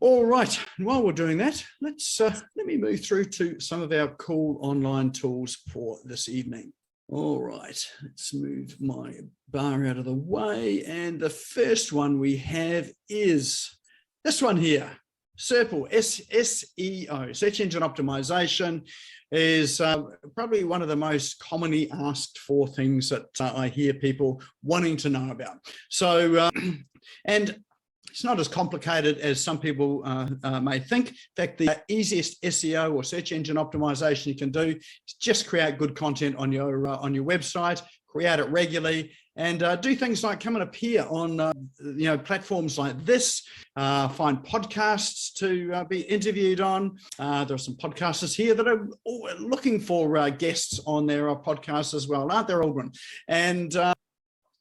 All right, and while we're doing that, let me move through to some of our cool online tools for this evening. All right, let's move my bar out of the way. And the first one we have is this one here, SERPL, SEO, Search Engine Optimization, is probably one of the most commonly asked for things that I hear people wanting to know about. So, and it's not as complicated as some people may think. In fact, the easiest SEO or search engine optimization you can do is just create good content on your website, create it regularly, and do things like come and appear on platforms like this. Find podcasts to be interviewed on. There are some podcasters here that are looking for guests on their podcasts as well, aren't there, Aldrin?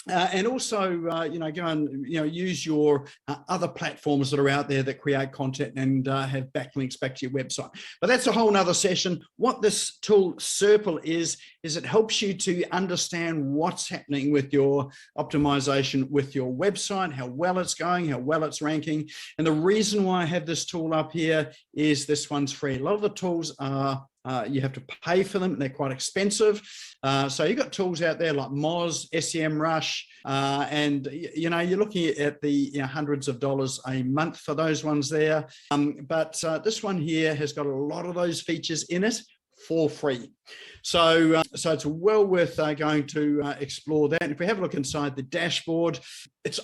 And also, go and use your other platforms that are out there that create content and have backlinks back to your website. But that's a whole nother session. What this tool SERPL is it helps you to understand what's happening with your optimization with your website, how well it's going, how well it's ranking. And the reason why I have this tool up here is this one's free. A lot of the tools are you have to pay for them. They're quite expensive. So you've got tools out there like Moz, SEMrush, and you're looking at the hundreds of dollars a month for those ones there. But this one here has got a lot of those features in it for free. So it's well worth going to explore that. If we have a look inside the dashboard, it's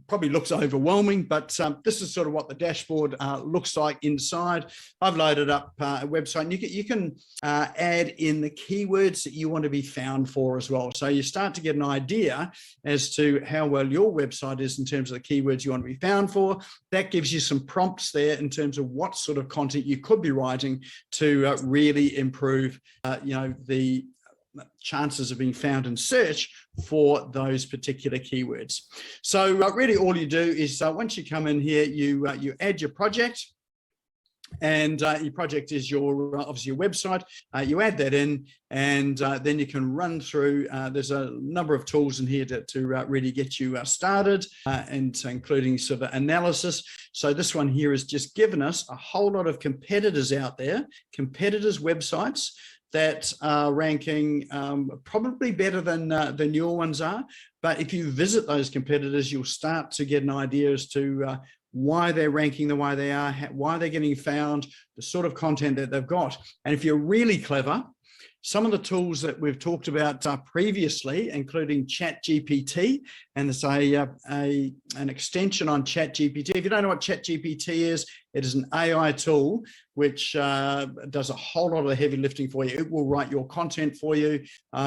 probably looks overwhelming, but this is sort of what the dashboard looks like inside. I've loaded up a website, and you can add in the keywords that you want to be found for as well. So you start to get an idea as to how well your website is in terms of the keywords you want to be found for. That gives you some prompts there in terms of what sort of content you could be writing to really improve, the chances of being found in search for those particular keywords. So really all you do is once you come in here, you add your project, and your project is obviously your website. You add that in, and then you can run through. There's a number of tools in here to really get you started, and including sort of analysis. So this one here has just given us a whole lot of competitors out there, competitors' websites that are ranking probably better than your ones are. But if you visit those competitors, you'll start to get an idea as to why they're ranking the way they are, why they're getting found, the sort of content that they've got. And if you're really clever, some of the tools that we've talked about previously, including ChatGPT, and there's an extension on ChatGPT. If you don't know what ChatGPT is, it is an AI tool which does a whole lot of the heavy lifting for you. It will write your content for you.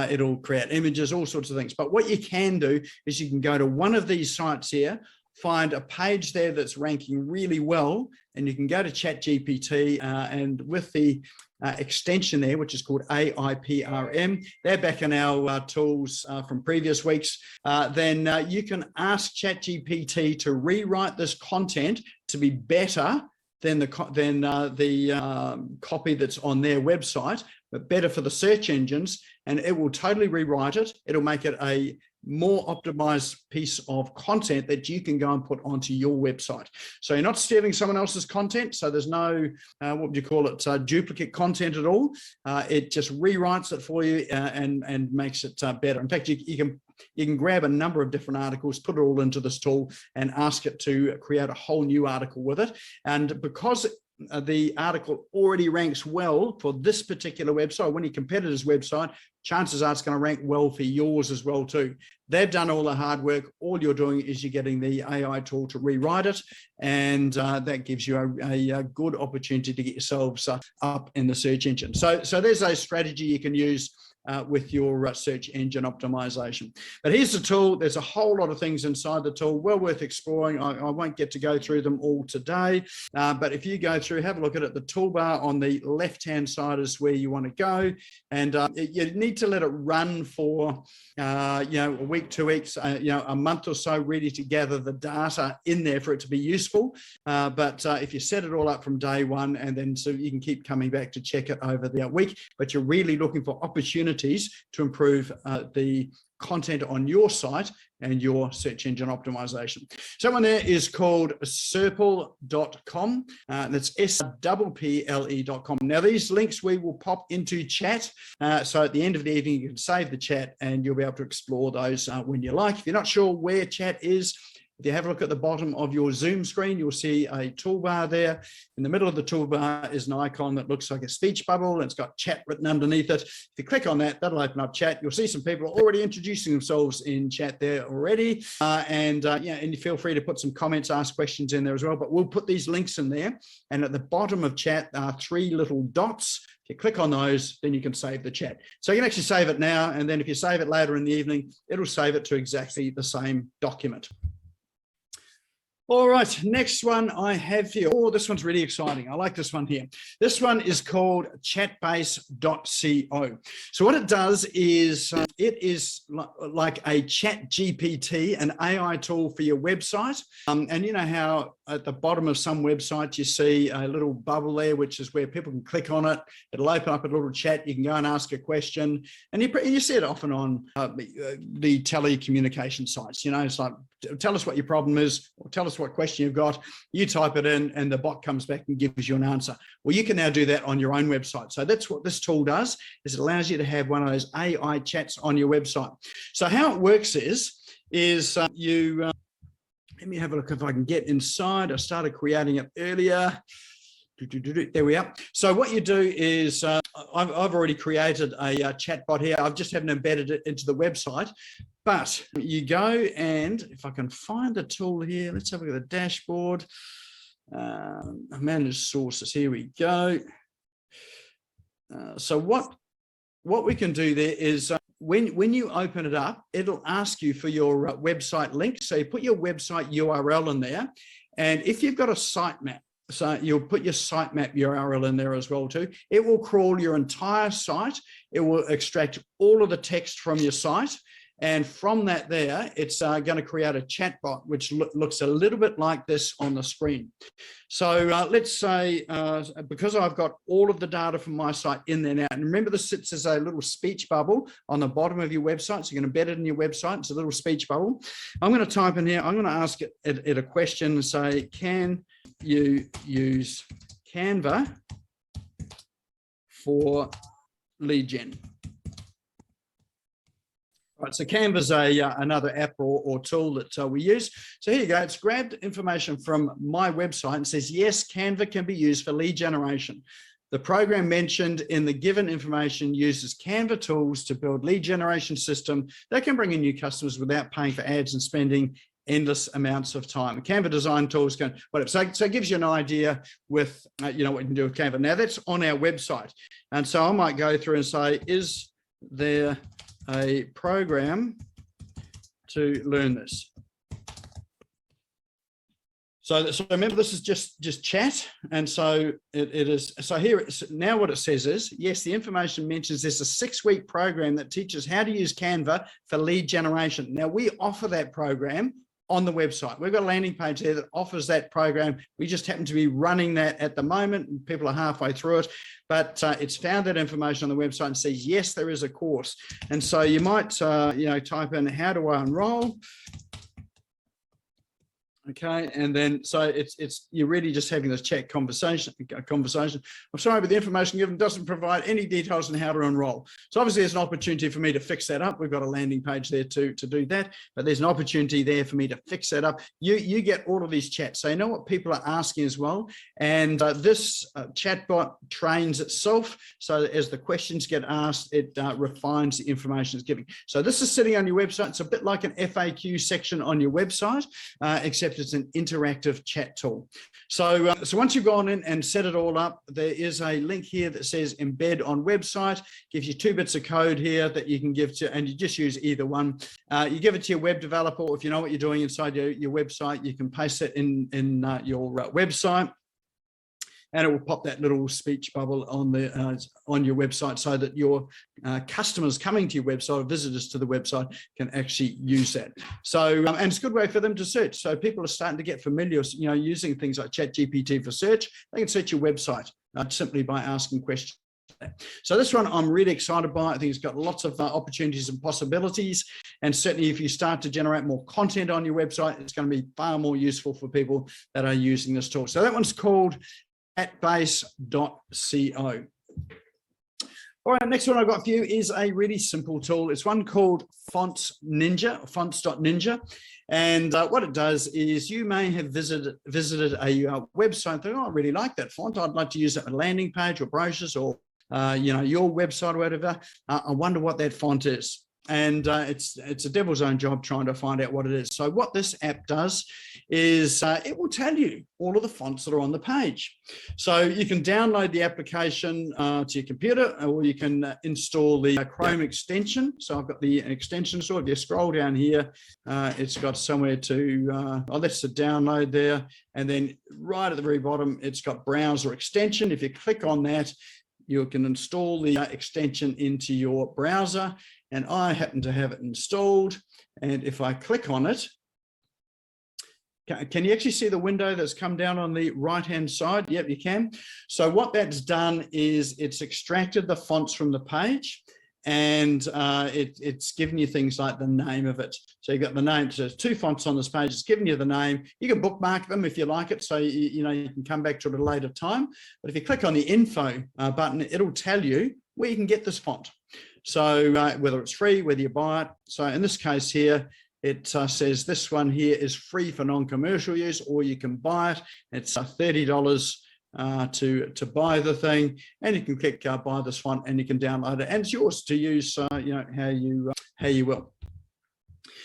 It'll create images, all sorts of things. But what you can do is you can go to one of these sites here, find a page there that's ranking really well, and you can go to ChatGPT and with the extension there, which is called AIPRM, they're back in our tools from previous weeks, then you can ask ChatGPT to rewrite this content to be better than the copy that's on their website, but better for the search engines, and it will totally rewrite it. It'll make it a more optimized piece of content that you can go and put onto your website. So you're not stealing someone else's content. So there's no, what would you call it, duplicate content at all. It just rewrites it for you and makes it better. In fact, you can grab a number of different articles, put it all into this tool and ask it to create a whole new article with it. And because the article already ranks well for this particular website, when your competitor's website, chances are it's going to rank well for yours as well too. They've done all the hard work. All you're doing is you're getting the AI tool to rewrite it, and that gives you a good opportunity to get yourselves up in the search engine. So there's a strategy you can use with your search engine optimization. But here's the tool. There's a whole lot of things inside the tool, well worth exploring. I won't get to go through them all today, but if you go through, have a look at it. The toolbar on the left-hand side is where you want to go, and you need to let it run for a week, 2 weeks, a month or so, really to gather the data in there for it to be useful. But if you set it all up from day one, and then so you can keep coming back to check it over the week, but you're really looking for opportunities opportunities to improve the content on your site and your search engine optimization. So one there is called serple.com. That's SPPLE.com. Now these links we will pop into chat. So at the end of the evening, you can save the chat and you'll be able to explore those when you like. If you're not sure where chat is, if you have a look at the bottom of your Zoom screen, you'll see a toolbar there. In the middle of the toolbar is an icon that looks like a speech bubble, and it's got chat written underneath it. If you click on that, that'll open up chat. You'll see some people already introducing themselves in chat there already. And you feel free to put some comments, ask questions in there as well. But we'll put these links in there. And at the bottom of chat are 3 little dots. If you click on those, then you can save the chat. So you can actually save it now. And then if you save it later in the evening, it'll save it to exactly the same document. All right, next one I have here. Oh, this one's really exciting. I like this one here. This one is called chatbase.co. So what it does is it is like a chat GPT, an AI tool for your website. And you know how at the bottom of some websites you see a little bubble there, which is where people can click on it. It'll open up a little chat. You can go and ask a question. And you see it often on the telecommunication sites. You know, it's like, tell us what your problem is, or tell us what question you've got. You type it in and the bot comes back and gives you an answer. Well, you can now do that on your own website. So that's what this tool does, is it allows you to have one of those AI chats on your website. So how it works is let me have a look if I can get inside. I started creating it earlier. There we are. So what you do is I've already created a chat bot here. I just haven't embedded it into the website, but you go and if I can find the tool here, let's have a look at the dashboard. Manage sources. Here we go. So what we can do there is when you open it up, it'll ask you for your website link. So you put your website URL in there, and if you've got a sitemap, so you'll put your sitemap URL in there as well too. It will crawl your entire site. It will extract all of the text from your site. And from that there, it's going to create a chatbot, which looks a little bit like this on the screen. So let's say, because I've got all of the data from my site in there now, and remember this sits as a little speech bubble on the bottom of your website. So you can embed it in your website. It's a little speech bubble. I'm going to type in here, I'm going to ask it a question and say, can you use Canva for lead gen? Right, so Canva's another app or tool that we use. So here you go. It's grabbed information from my website and says, yes, Canva can be used for lead generation. The program mentioned in the given information uses Canva tools to build lead generation system that can bring in new customers without paying for ads and spending endless amounts of time. Canva design tools can, whatever. So it gives you an idea with, what you can do with Canva. Now that's on our website. And so I might go through and say, is there a program to learn this? So remember, this is just chat. And so it is. So here, now what it says is, yes, the information mentions there's a 6-week program that teaches how to use Canva for lead generation. Now we offer that program on the website. We've got a landing page there that offers that program. We just happen to be running that at the moment, and people are halfway through it, but it's found that information on the website and says, yes, there is a course. And so you might, type in, how do I enroll? Okay, and then so you're really just having this chat conversation. I'm sorry, but the information given doesn't provide any details on how to enroll. So obviously there's an opportunity for me to fix that up. We've got a landing page there to do that, but there's an opportunity there for me to fix that up. You get all of these chats, so you know what people are asking as well. And this chatbot trains itself, so as the questions get asked, it refines the information it's giving. So this is sitting on your website. It's a bit like an FAQ section on your website, except it's an interactive chat tool. So once you've gone in and set it all up, there is a link here that says embed on website. Gives you 2 bits of code here that you can give to, and you just use either one. You give it to your web developer, or if you know what you're doing inside your website, you can paste it in your website. And it will pop that little speech bubble on your website, so that your customers coming to your website, or visitors to the website, can actually use that. So, and it's a good way for them to search. So people are starting to get familiar, using things like ChatGPT for search. They can search your website simply by asking questions So this one I'm really excited by. I think it's got lots of opportunities and possibilities. And certainly if you start to generate more content on your website, it's going to be far more useful for people that are using this tool. So that one's called atbase.co. All right, next one I've got for you is a really simple tool. It's one called Fonts Ninja, fonts.ninja. And what it does is you may have visited a website and think, oh, I really like that font. I'd like to use it on a landing page or brochures or, your website or whatever. I wonder what that font is. And it's a devil's own job trying to find out what it is. So what this app does is it will tell you all of the fonts that are on the page. So you can download the application to your computer, or you can install the Chrome extension. So I've got the extension installed. If you scroll down here, it's got somewhere to, that's the download there. And then right at the very bottom, it's got browser extension. If you click on that, you can install the extension into your browser. And I happen to have it installed. And if I click on it, can you actually see the window that's come down on the right-hand side? Yep, you can. So what that's done is it's extracted the fonts from the page, and it's given you things like the name of it. So you've got the name. So there's 2 fonts on this page. It's given you the name. You can bookmark them if you like it, so you can come back to it at a later time. But if you click on the info button, it'll tell you where you can get this font. So whether it's free, whether you buy it. So in this case here, it says this one here is free for non-commercial use, or you can buy it. It's $30 to buy the thing, and you can click buy this font, and you can download it, and it's yours to use. How you will.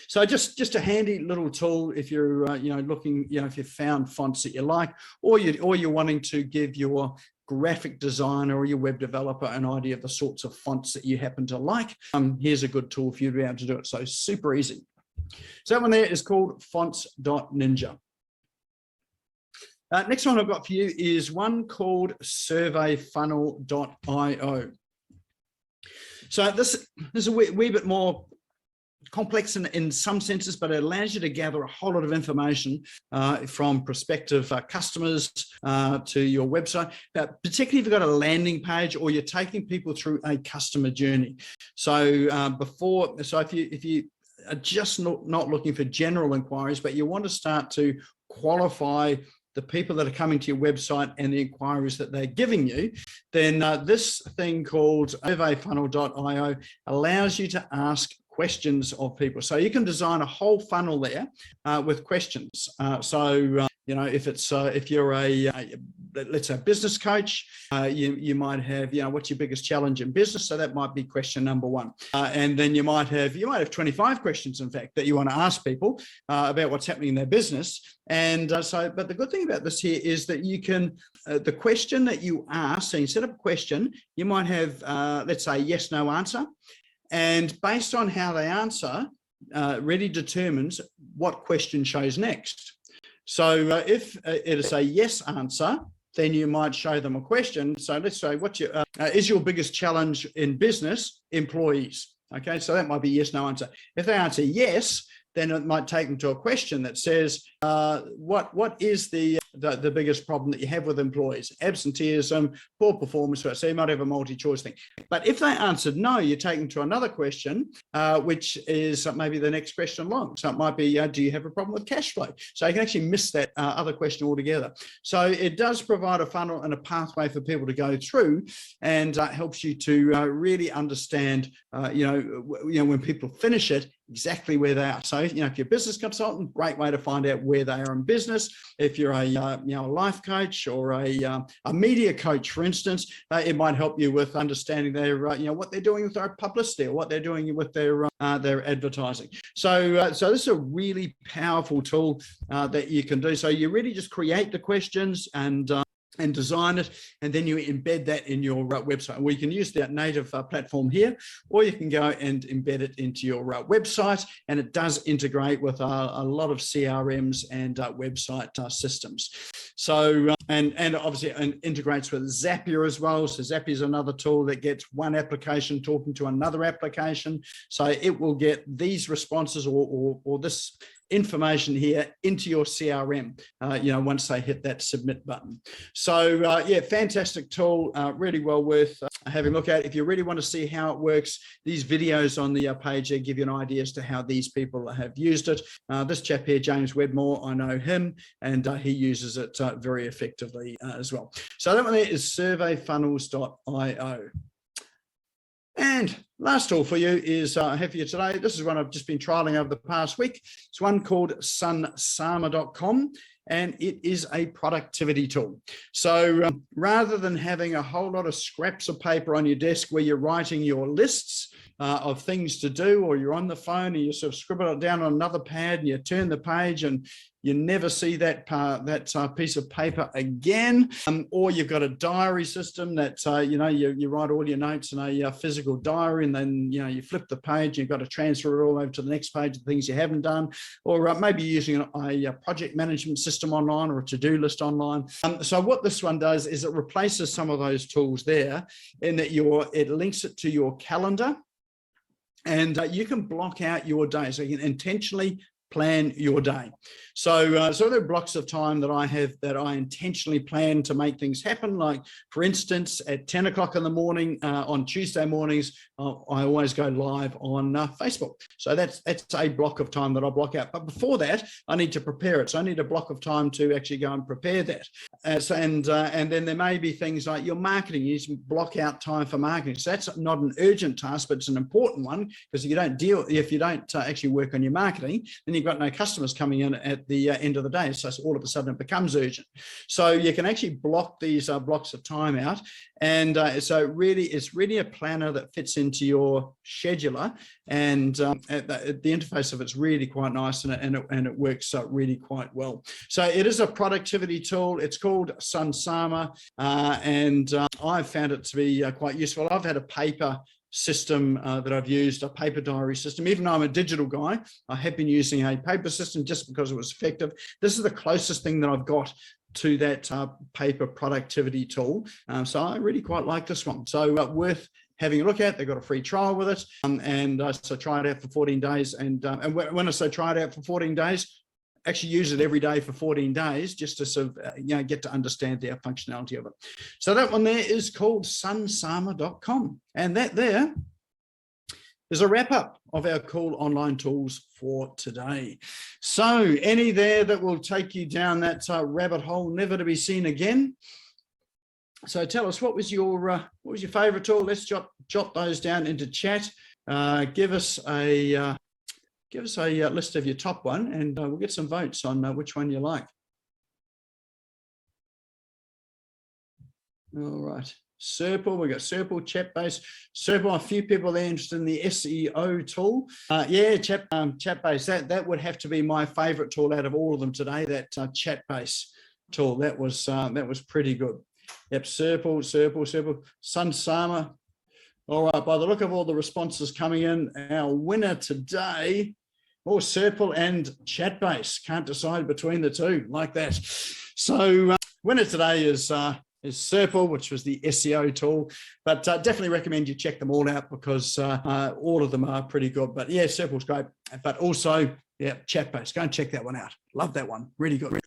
So just a handy little tool if you're looking, if you've found fonts that you like, or you're wanting to give your graphic designer or your web developer an idea of the sorts of fonts that you happen to like. Here's a good tool for you to be able to do it. So super easy. So that one there is called fonts.ninja. Next one I've got for you is one called surveyfunnel.io. So this is a wee bit more complex in some senses, but it allows you to gather a whole lot of information from prospective customers to your website, particularly if you've got a landing page or you're taking people through a customer journey. So if you are just not looking for general inquiries, but you want to start to qualify the people that are coming to your website and the inquiries that they're giving you, then this thing called surveyfunnel.io allows you to ask questions of people. So you can design a whole funnel there with questions. If you're let's say a business coach, you might have, what's your biggest challenge in business? So that might be question number 1. And then you might have 25 questions, in fact, that you want to ask people about what's happening in their business. And but the good thing about this here is that you can, the question that you ask, so you set up a question, you might have, let's say, yes, no answer. And based on how they answer, really determines what question shows next. So if it is a yes answer, then you might show them a question. So let's say, is your biggest challenge in business employees? Okay, so that might be yes, no answer. If they answer yes, then it might take them to a question that says, what is the biggest problem that you have with employees? Absenteeism, poor performance. So you might have a multi-choice thing. But if they answered no, you take them to another question, which is maybe the next question along. So it might be, do you have a problem with cash flow? So you can actually miss that other question altogether. So it does provide a funnel and a pathway for people to go through, and helps you to really understand, when people finish it, exactly where they are. So, if you're a business consultant, great way to find out where they are in business. If you're a life coach or a media coach, for instance, it might help you with understanding their, what they're doing with their publicity or what they're doing with their advertising. So this is a really powerful tool that you can do. So you really just create the questions and design it, and then you embed that in your website. Well, you can use that native platform here, or you can go and embed it into your website, and it does integrate with a lot of CRMs and website systems. So, and obviously it integrates with Zapier as well. So Zapier is another tool that gets one application talking to another application. So it will get these responses or this information here into your CRM, once they hit that submit button. So yeah, fantastic tool, really well worth having a look at. If you really want to see how it works, these videos on the page there give you an idea as to how these people have used it. This chap here, James Wedmore, I know him, and he uses it very effectively as well. So that one there is surveyfunnels.io. And last tool for you is I have for you today. This is one I've just been trialing over the past week. It's one called sunsama.com, and it is a productivity tool. So rather than having a whole lot of scraps of paper on your desk where you're writing your lists of things to do, or you're on the phone and you sort of scribble it down on another pad and you turn the page and you never see that piece of paper again, or you've got a diary system that you write all your notes in a physical diary, and then you flip the page, you've got to transfer it all over to the next page of things you haven't done, or maybe using a project management system online or a to-do list online. So what this one does is it replaces some of those tools there, in that it links it to your calendar, and you can block out your day. So you can intentionally plan your day. So there are blocks of time that I have that I intentionally plan to make things happen. Like, for instance, at 10 o'clock in the morning on Tuesday mornings, I always go live on Facebook. So that's a block of time that I block out. But before that, I need to prepare it. So I need a block of time to actually go and prepare that. And then there may be things like your marketing. You need to block out time for marketing. So that's not an urgent task, but it's an important one, because if you don't actually work on your marketing, then you've got no customers coming in at the end of the day. So all of a sudden it becomes urgent. So you can actually block these blocks of time out. And so it's really a planner that fits into your scheduler. And the interface of it's really quite nice, and it works really quite well. So it is a productivity tool. It's called Sunsama, and I've found it to be quite useful. I've had a paper system that I've used, a paper diary system. Even though I'm a digital guy, I have been using a paper system just because it was effective. This is the closest thing that I've got to that paper productivity tool. So I really quite like this one. So worth having a look at. They've got a free trial with it. So try it out for 14 days. And when I say try it out for 14 days, actually use it every day for 14 days, just to sort of get to understand the functionality of it. So that one there is called sunsama.com. And that there is a wrap up of our cool online tools for today. So any there that will take you down that rabbit hole, never to be seen again? So tell us, what was your favorite tool? Let's jot those down into chat. Give us a list of your top one, and we'll get some votes on which one you like. All right. Serpal, we've got Serpal, Chatbase. Serpal, a few people there interested in the SEO tool. Yeah, Chatbase, that would have to be my favorite tool out of all of them today, that Chatbase tool. That was pretty good. Yep, Serpal, Sunsama. All right, by the look of all the responses coming in, our winner today, Serpal and Chatbase. Can't decide between the two, like that. So winner today is Serpal, which was the SEO tool, but definitely recommend you check them all out, because all of them are pretty good. But yeah, Serpal's great, but also, yeah, Chatbase. Go and check that one out. Love that one. Really good.